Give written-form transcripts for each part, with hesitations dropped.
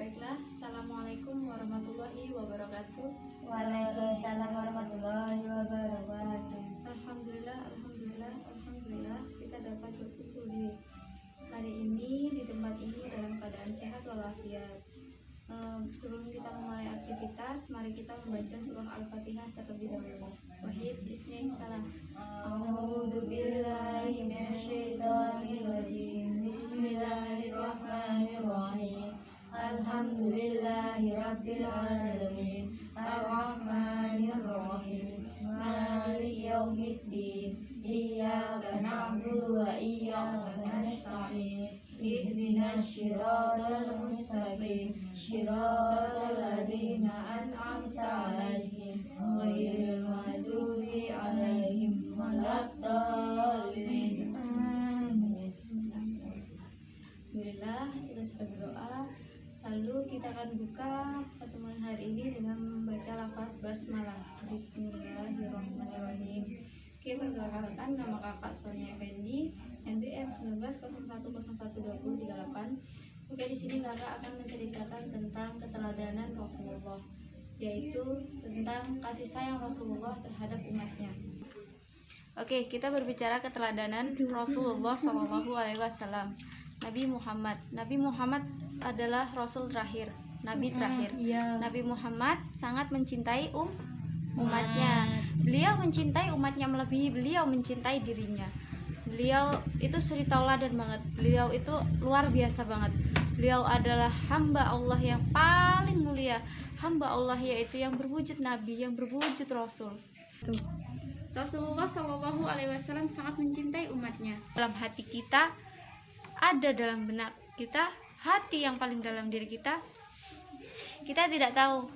Baiklah, Assalamualaikum warahmatullahi wabarakatuh. Waalaikumsalam warahmatullahi wabarakatuh. Alhamdulillah, kita dapat berkumpul di hari ini di tempat ini dalam keadaan sehat walafiat. Sebelum kita memulai aktivitas, mari kita membaca surah Al-Fatihah terlebih dahulu. Wahid, bismillah. A'udzu billahi minasyaitonir rajim. Bismillahirrahmanirrahim. Alhamdulillahi rabbil alamin. Arrahmanir rahim. Maliki yaumiddin. Iyyaka na'budu wa iyyaka nasta'in. Ihdinas siratal mustaqim. Shiratal ladzina an'amta 'alaihim ghairil maghdubi 'alaihim waladdallin. Alhamdulillah, kita sudah berdoa. Lalu kita akan buka pertemuan hari ini dengan membaca lafaz basmalah. Bismillahirrahmanirrahim. Oke, perkenalkan nama kakak Sonia Effendi, NPM 1901012038. Oke, di sini kakak akan menceritakan tentang keteladanan Rasulullah, yaitu tentang kasih sayang Rasulullah terhadap umatnya. Oke, kita berbicara keteladanan Rasulullah SAW. Nabi Muhammad adalah Rasul terakhir, Nabi terakhir. Nabi Muhammad sangat mencintai umatnya. Beliau mencintai umatnya melebihi beliau mencintai dirinya. Beliau itu suri tauladan banget. Beliau itu luar biasa banget. Beliau adalah hamba Allah yang paling mulia. Hamba Allah yaitu yang berwujud Nabi, yang berwujud Rasul. Rasulullah SAW sangat mencintai umatnya. Dalam hati kita, ada dalam benak kita, hati yang paling dalam diri kita, kita tidak tahu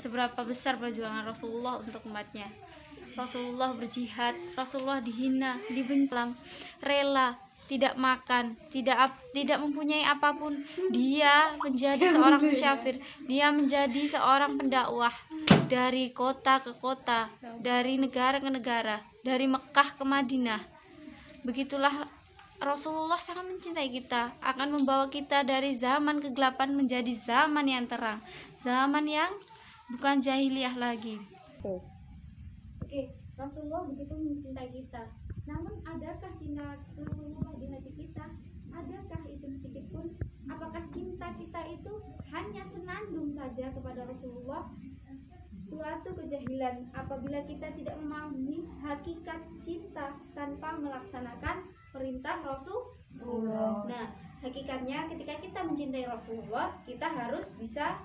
seberapa besar perjuangan Rasulullah untuk umatnya. Rasulullah berjihad, Rasulullah dihina, dibenci, rela, tidak makan, tidak mempunyai apapun. Dia menjadi seorang musyafir, dia menjadi seorang pendakwah dari kota ke kota, dari negara ke negara, dari Mekah ke Madinah. Begitulah Rasulullah sangat mencintai kita, akan membawa kita dari zaman kegelapan menjadi zaman yang terang, zaman yang bukan jahiliyah lagi. Oke, Rasulullah begitu mencintai kita. Namun adakah cinta Rasulullah di hati kita? Adakah itu sedikit pun? Apakah cinta kita itu hanya senandung saja kepada Rasulullah? Suatu kejahilan apabila kita tidak memahami hakikat cinta tanpa melaksanakan perintah Rasulullah. Nah, hakikatnya ketika kita mencintai Rasulullah, kita harus bisa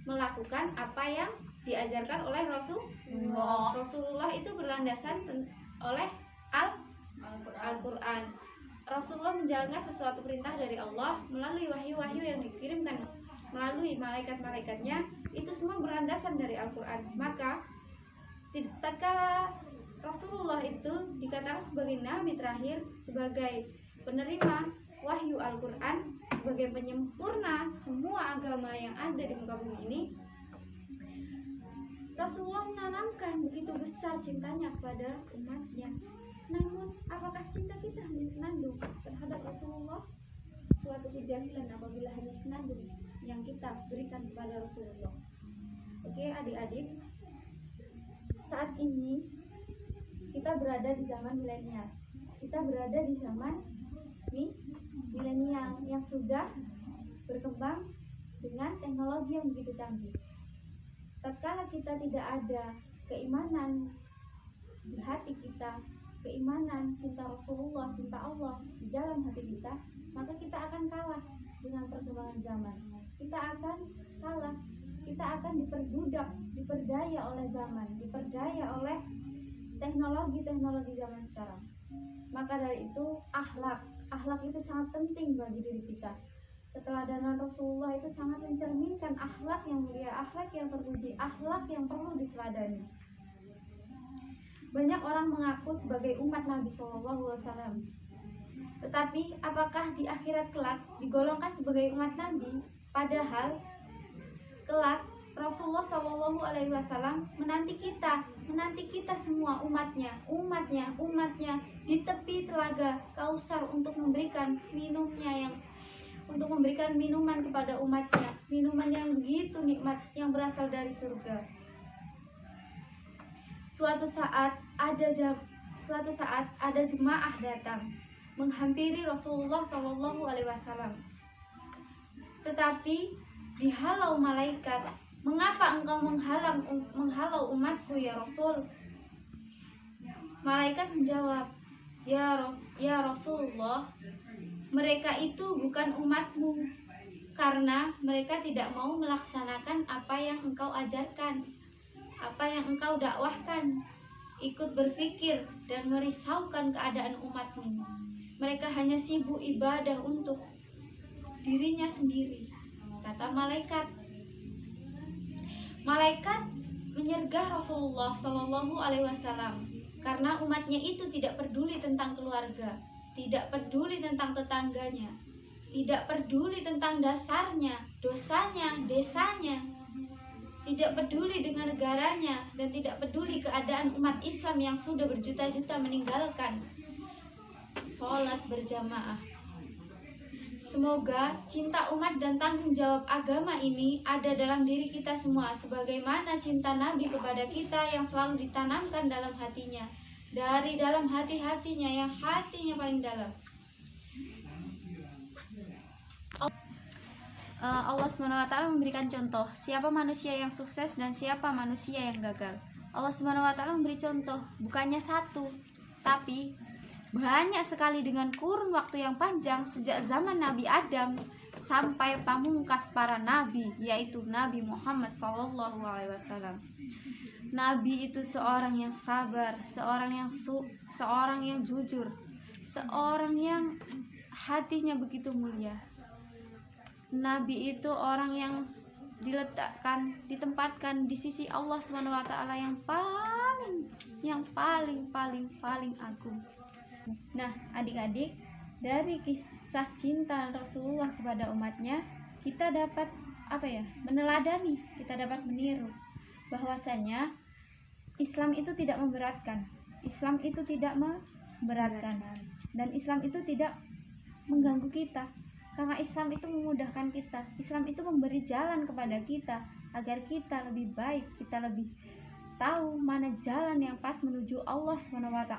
melakukan apa yang diajarkan oleh Rasulullah. Rasulullah itu berlandasan oleh Al-Quran. Rasulullah menjalankan sesuatu perintah dari Allah melalui wahyu-wahyu yang dikirimkan melalui malaikat-malaikatnya. Itu semua berlandasan dari Al-Quran. Maka tatkala Rasulullah itu dikatakan sebagai nabi terakhir, sebagai penerima wahyu Al-Quran, sebagai penyempurna semua agama yang ada di muka bumi ini, Rasulullah menanamkan begitu besar cintanya kepada umatnya. Namun, apakah cinta kita hanya senandung terhadap Rasulullah? Suatu kejahilan apabila hanya senandung yang kita berikan kepada Rasulullah. Oke, adik-adik, saat ini kita berada di zaman milenial. Kita berada di zaman milenial yang sudah berkembang dengan teknologi yang begitu canggih. Tatkala kita tidak ada keimanan di hati kita, keimanan cinta Rasulullah, cinta Allah di dalam hati kita, maka kita akan kalah dengan perkembangan zaman. Kita akan kalah, kita akan diperbudak, diperdaya oleh zaman, diperdaya oleh teknologi zaman sekarang. Maka dari itu akhlak itu sangat penting bagi diri kita. Keteladanan Rasulullah itu sangat mencerminkan akhlak yang mulia, akhlak yang terpuji, akhlak yang perlu diteladani. Banyak orang mengaku sebagai umat Nabi SAW, tetapi apakah di akhirat kelak digolongkan sebagai umat Nabi? Padahal kelak Rasulullah SAW menanti kita semua umatnya di tepi telaga Kausar untuk memberikan minumnya yang untuk memberikan minuman kepada umatnya, minuman yang begitu nikmat yang berasal dari surga. Suatu saat ada jemaah datang menghampiri Rasulullah Shallallahu Alaihi Wasallam, tetapi dihalau malaikat. Mengapa engkau menghalau umatku ya Rasul? Malaikat menjawab, ya Rasulullah, mereka itu bukan umatmu, karena mereka tidak mau melaksanakan apa yang engkau ajarkan, apa yang engkau dakwahkan, ikut berpikir dan merisaukan keadaan umatmu. Mereka hanya sibuk ibadah untuk dirinya sendiri, kata malaikat. Malaikat menyergah Rasulullah Shallallahu Alaihi Wasallam karena umatnya itu tidak peduli tentang keluarga, tidak peduli tentang tetangganya, tidak peduli tentang dasarnya, dosanya, desanya, tidak peduli dengan negaranya, dan tidak peduli keadaan umat Islam yang sudah berjuta-juta meninggalkan sholat berjamaah. Semoga cinta umat dan tanggung jawab agama ini ada dalam diri kita semua, sebagaimana cinta Nabi kepada kita yang selalu ditanamkan dalam hatinya, dari dalam hati-hatinya yang hatinya paling dalam. Allah SWT memberikan contoh siapa manusia yang sukses dan siapa manusia yang gagal. Allah SWT memberi contoh bukannya satu, tapi banyak sekali dengan kurun waktu yang panjang sejak zaman Nabi Adam sampai pamungkas para nabi, yaitu Nabi Muhammad SAW. Nabi itu seorang yang sabar, seorang yang jujur, seorang yang hatinya begitu mulia. Nabi itu orang yang ditempatkan di sisi Allah SWT yang paling agung. Nah, adik-adik, dari kisah cinta Rasulullah kepada umatnya, kita dapat meneladani, kita dapat meniru bahwasanya Islam itu tidak memberatkan, Islam itu tidak memberatkan, dan Islam itu tidak mengganggu kita. Karena Islam itu memudahkan kita, Islam itu memberi jalan kepada kita agar kita lebih baik, kita lebih tahu mana jalan yang pas menuju Allah SWT.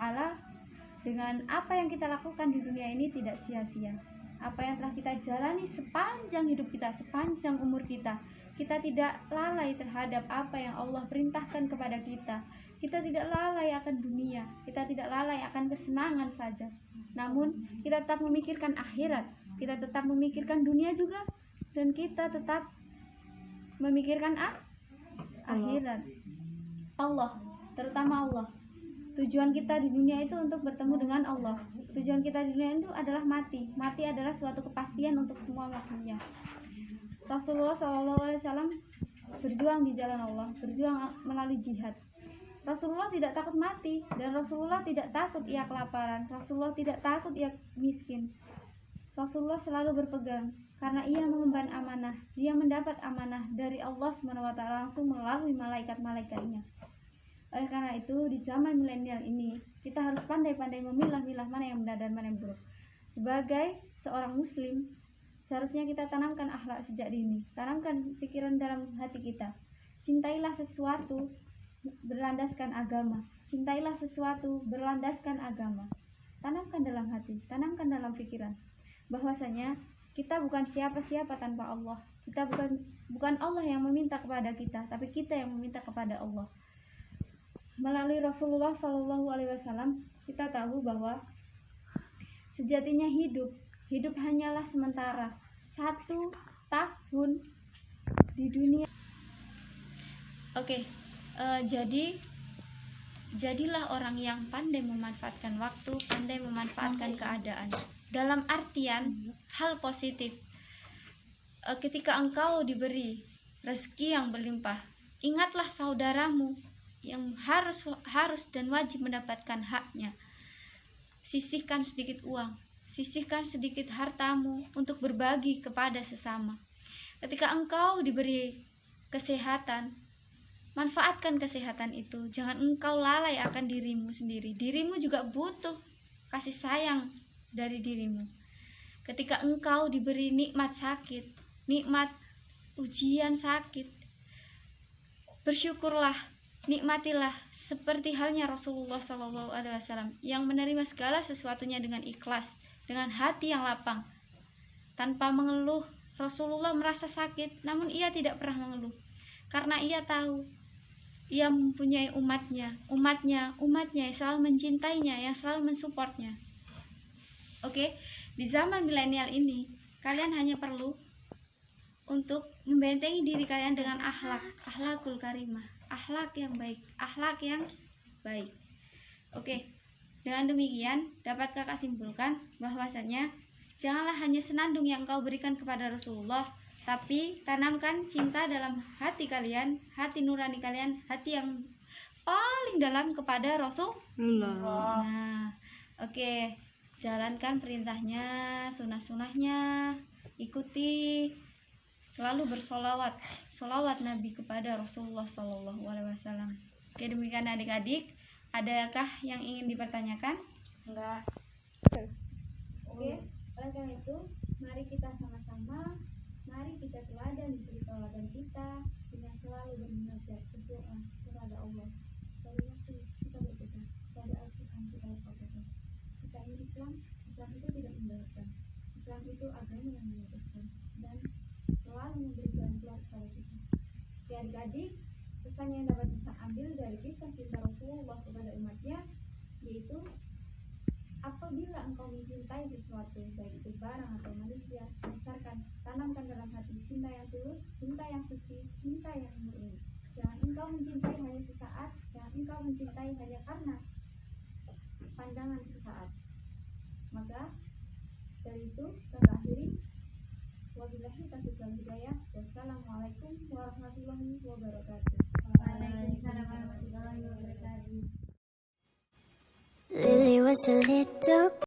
Dengan apa yang kita lakukan di dunia ini tidak sia-sia. Apa yang telah kita jalani sepanjang hidup kita, sepanjang umur kita, kita tidak lalai terhadap apa yang Allah perintahkan kepada kita. Kita tidak lalai akan dunia, kita tidak lalai akan kesenangan saja. Namun kita tetap memikirkan akhirat, kita tetap memikirkan dunia juga, dan kita tetap memikirkan akhirat. Allah, terutama Allah. Tujuan kita di dunia itu untuk bertemu dengan Allah. Tujuan kita di dunia itu adalah mati. Mati adalah suatu kepastian untuk semua makhluknya. Rasulullah SAW berjuang di jalan Allah, berjuang melalui jihad. Rasulullah tidak takut mati, dan Rasulullah tidak takut ia kelaparan. Rasulullah tidak takut ia miskin. Rasulullah selalu berpegang karena ia mengemban amanah. Dia mendapat amanah dari Allah SWT langsung melalui malaikat-malaikatnya. Oleh karena itu, di zaman milenial ini, kita harus pandai-pandai memilah-milah mana yang benar dan mana yang buruk. Sebagai seorang muslim, seharusnya kita tanamkan akhlak sejak dini. Tanamkan pikiran dalam hati kita. Cintailah sesuatu berlandaskan agama. Cintailah sesuatu berlandaskan agama. Tanamkan dalam hati, tanamkan dalam pikiran bahwasanya kita bukan siapa-siapa tanpa Allah. Kita bukan Allah yang meminta kepada kita, tapi kita yang meminta kepada Allah. Melalui Rasulullah SAW, kita tahu bahwa sejatinya hidup hanyalah sementara. 1 tahun di dunia. Jadilah orang yang pandai memanfaatkan waktu, pandai memanfaatkan keadaan. Dalam artian hal positif. Ketika engkau diberi rezeki yang berlimpah, ingatlah saudaramu yang harus dan wajib mendapatkan haknya. Sisihkan sedikit uang, sisihkan sedikit hartamu untuk berbagi kepada sesama. Ketika engkau diberi kesehatan, manfaatkan kesehatan itu. Jangan engkau lalai akan dirimu sendiri. Dirimu juga butuh kasih sayang dari dirimu. Ketika engkau diberi nikmat sakit, nikmat ujian sakit, bersyukurlah, nikmatilah seperti halnya Rasulullah SAW yang menerima segala sesuatunya dengan ikhlas, dengan hati yang lapang, tanpa mengeluh. Rasulullah merasa sakit, namun ia tidak pernah mengeluh, karena ia tahu ia mempunyai umatnya yang selalu mencintainya, yang selalu mensupportnya. Oke, di zaman milenial ini, kalian hanya perlu untuk membentengi diri kalian dengan akhlakul karimah, akhlak yang baik. Oke, dengan demikian dapat kakak simpulkan bahwasanya janganlah hanya senandung yang engkau berikan kepada Rasulullah, tapi tanamkan cinta dalam hati kalian, hati nurani kalian, hati yang paling dalam kepada Rasulullah. Nah, oke, jalankan perintahnya, sunah-sunahnya, ikuti, selalu bersolawat Nabi kepada Rasulullah SAW. Oke, demikian adik-adik. Adakah yang ingin dipertanyakan? Enggak. Oke, oleh karena itu, mari kita sama-sama, mari kita teladan kita dengan selalu bermunajat berdoa kepada Allah. Dari waktu kita berdoa pada Al-Quran kita berdoa. Kita ini Islam itu tidak memberatkan. Islam itu agama yang menyatukan dan selalu memberi jalan keluar kepada kita. Ya adik-adik, pesan yang dapat kita ambil dari kisah cinta Rasulullah kepada umatnya, yaitu apabila engkau mencintai sesuatu, baik itu barang atau manusia, tanamkan dalam hati cinta yang tulus, cinta yang suci, cinta yang murni. Jangan engkau mencintai hanya sesaat, jangan engkau mencintai hanya karena pandangan sesaat. Maka dari itu kita akhiri. Wabillahi taufiq wal hidayah. Wassalamualaikum warahmatullahi wabarakatuh. Waalaikumsalam warahmatullahi wabarakatuh. Lily was a little